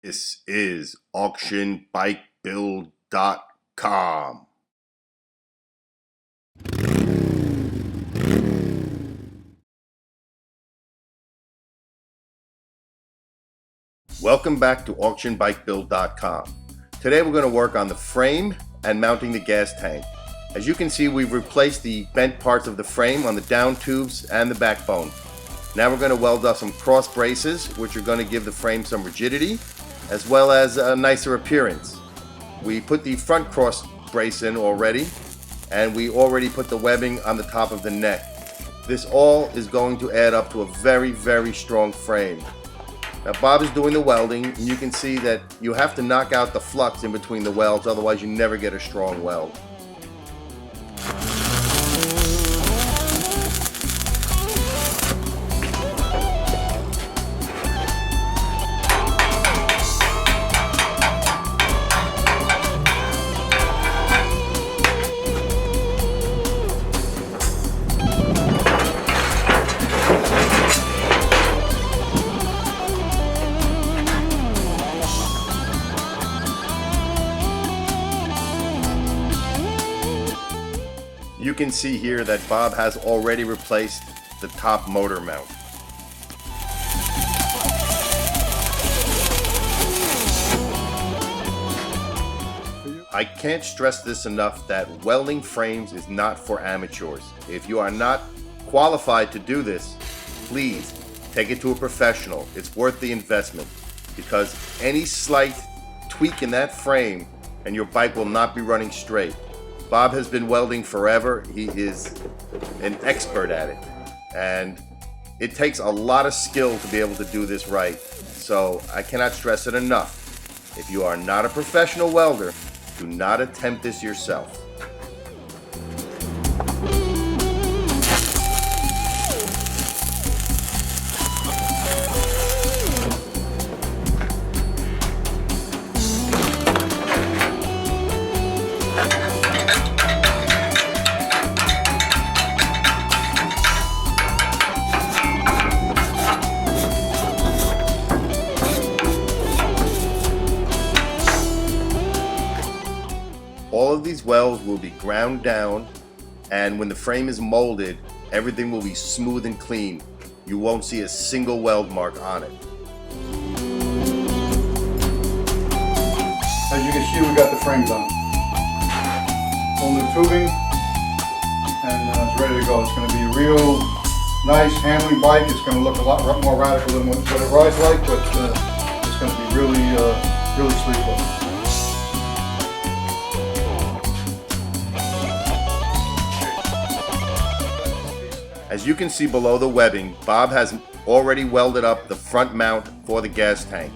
This is auctionbikebuild.com. Welcome back to auctionbikebuild.com. Today we're going to work on the frame and mounting the gas tank. As you can see, we've replaced the bent parts of the frame on the down tubes and the backbone. Now we're going to weld up some cross braces, which are going to give the frame some rigidity as well as a nicer appearance. We put the front cross brace in already, and we already put the webbing on the top of the neck. This all is going to add up to a very, very strong frame. Now Bob is doing the welding, and you can see that you have to knock out the flux in between the welds, otherwise you never get a strong weld. You can see here that Bob has already replaced the top motor mount. I can't stress this enough that welding frames is not for amateurs. If you are not qualified to do this, please take it to a professional. It's worth the investment, because any slight tweak in that frame and your bike will not be running straight. Bob has been welding forever. He is an expert at it, and it takes a lot of skill to be able to do this right. So I cannot stress it enough. If you are not a professional welder, do not attempt this yourself. All of these welds will be ground down, and when the frame is molded, everything will be smooth and clean. You won't see a single weld mark on it. As you can see, we got the frame done. Whole new tubing, and it's ready to go. It's going to be a real nice handling bike. It's going to look a lot more radical than what it rides like, but it's going to be really sleek looking. As you can see below the webbing, Bob has already welded up the front mount for the gas tank.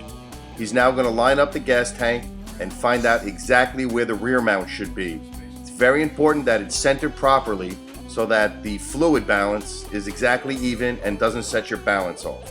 He's now going to line up the gas tank and find out exactly where the rear mount should be. It's very important that it's centered properly so that the fluid balance is exactly even and doesn't set your balance off.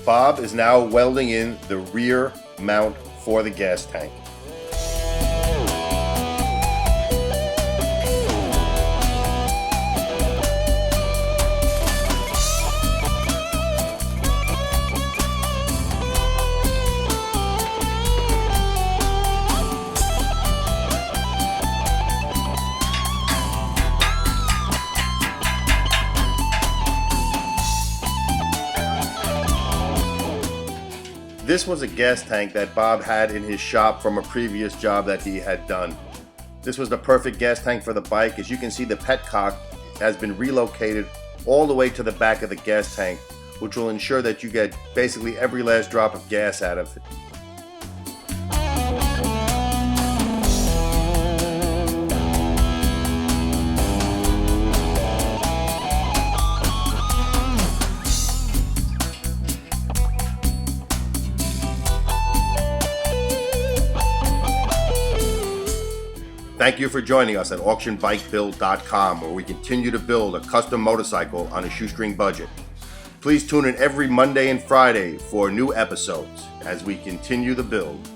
Bob is now welding in the rear mount for the gas tank. This was a gas tank that Bob had in his shop from a previous job that he had done. This was the perfect gas tank for the bike. As you can see, the petcock has been relocated all the way to the back of the gas tank, which will ensure that you get basically every last drop of gas out of it. Thank you for joining us at auctionbikebuild.com, where we continue to build a custom motorcycle on a shoestring budget. Please tune in every Monday and Friday for new episodes as we continue the build.